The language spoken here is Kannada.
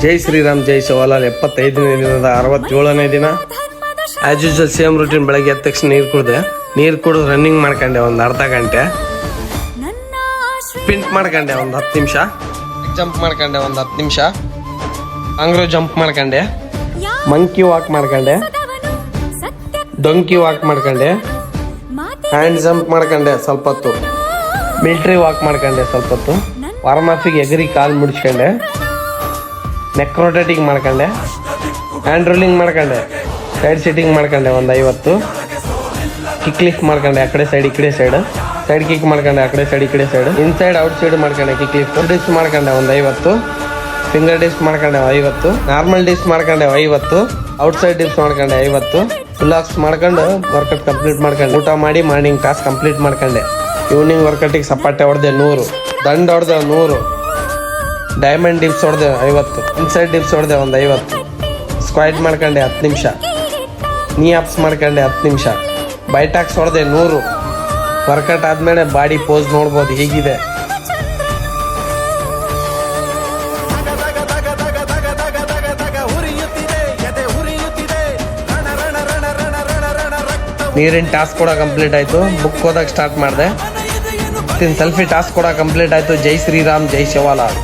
ಜೈ ಶ್ರೀರಾಮ್ ಜೈ ಶಿವಲಾಲ್ 75ನೇ ದಿನದ 67ನೇ ದಿನ. As usual same routine. ಬೆಳಗ್ಗೆ ಎದ್ದ ತಕ್ಷಣ ನೀರು ಕುಡಿದು ರನ್ನಿಂಗ್ ಮಾಡ್ಕೊಂಡೆ ಒಂದು ಅರ್ಧ ಗಂಟೆ. ಸ್ಪಿಂಟ್ ಮಾಡ್ಕೊಂಡೆ ಒಂದು 10 ನಿಮಿಷ. ಜಂಪ್ ಮಾಡ್ಕೊಂಡೆ ಒಂದು 10 ನಿಮಿಷ. ಅಂಗ್ರೋ ಜಂಪ್ ಮಾಡ್ಕೊಂಡೆ. ಮಂಕಿ ವಾಕ್ ಮಾಡ್ಕೊಂಡೆ. ಡೊಂಕಿ ವಾಕ್ ಮಾಡ್ಕೊಂಡೆ. ಹ್ಯಾಂಡ್ ಜಂಪ್ ಮಾಡ್ಕೊಂಡೆ ಸ್ವಲ್ಪ ಹೊತ್ತು. ಮಿಲ್ಟ್ರಿ ವಾಕ್ ಮಾಡ್ಕೊಂಡೆ ಸ್ವಲ್ಪ ಹೊತ್ತು. ವಾರ್ಮ್ ಅಪ್ಪಿಗೆ ಎಗರಿ ಕಾಲು ಮುಡಿಸ್ಕೊಂಡೆ. ನೆಕ್ ರೊಟೇಟಿಂಗ್ ಮಾಡ್ಕೊಂಡೆ. ಹ್ಯಾಂಡ್ ರೋಲಿಂಗ್ ಮಾಡ್ಕೊಂಡೆ. ಸೈಡ್ ಸಿಟ್ಟಿಂಗ್ ಮಾಡ್ಕೊಂಡೆ ಒಂದು 50. ಕಿಕ್ ಲಿಫ್ಟ್ ಮಾಡ್ಕೊಂಡೆ ಆ ಕಡೆ ಸೈಡ್ ಈ ಕಡೆ ಸೈಡ್ ಕಿಕ್ ಮಾಡ್ಕೊಂಡೆ ಆ ಕಡೆ ಸೈಡ್ ಈ ಕಡೆ ಸೈಡ್. ಇನ್ಸೈಡ್ ಔಟ್ ಸೈಡ್ ಮಾಡ್ಕೊಂಡೆ ಕಿಕ್ ಲಿಫ್ಟ್. ಡಿಪ್ಸ್ ಮಾಡ್ಕೊಂಡೆ ಒಂದು 50. ಫಿಂಗರ್ ಡಿಪ್ಸ್ ಮಾಡ್ಕೊಂಡೆ 50. ನಾರ್ಮಲ್ ಡಿಪ್ಸ್ ಮಾಡ್ಕೊಂಡೆ 50. ಔಟ್ಸೈಡ್ ಡಿಪ್ಸ್ ಮಾಡ್ಕೊಂಡೆ 50. ಫುಲ್ ಆಫ್ಸ್ ಮಾಡ್ಕೊಂಡು ವರ್ಕೌಟ್ ಕಂಪ್ಲೀಟ್ ಮಾಡ್ಕೊಂಡೆ. ಊಟ ಮಾಡಿ ಮಾರ್ನಿಂಗ್ ಟಾಸ್ಕ್ ಕಂಪ್ಲೀಟ್ ಮಾಡ್ಕೊಂಡೆ. ಈವ್ನಿಂಗ್ ವರ್ಕೌಟಿಗೆ ಸಪಾಟೆ ಹೊಡೆದೆ 100. ದಂಡ್ ಹೊಡೆದೆ 100. ಡೈಮಂಡ್ ಡಿಪ್ಸ್ ಹೊಡೆದೆ 50. ಇನ್ಸೈಡ್ ಡಿಪ್ಸ್ ಹೊಡೆದೆ ಒಂದು 50. ಸ್ಕ್ವಾಟ್ ಮಾಡ್ಕೊಂಡೆ 10 ನಿಮಿಷ. ನೀ ಅಪ್ಸ್ ಮಾಡ್ಕೊಂಡೆ 10 ನಿಮಿಷ. ಬೈಟಾಕ್ಸ್ ಹೊಡೆದೆ 100. ವರ್ಕೌಟ್ ಆದಮೇಲೆ ಬಾಡಿ ಪೋಸ್ ನೋಡ್ಬೋದು ಹೀಗಿದೆ. ನೀರಿನ ಟಾಸ್ಕ್ ಕೂಡ ಕಂಪ್ಲೀಟ್ ಆಯಿತು. ಬುಕ್ ಓದಕ್ಕೆ ಸ್ಟಾರ್ಟ್ ಮಾಡಿದೆ. ಸೆಲ್ಫಿ ಟಾಸ್ಕ್ ಕೂಡ ಕಂಪ್ಲೀಟ್ ಆಯಿತು. ಜೈ ಶ್ರೀರಾಮ್ ಜೈ ಶಿವಲಾಲ್.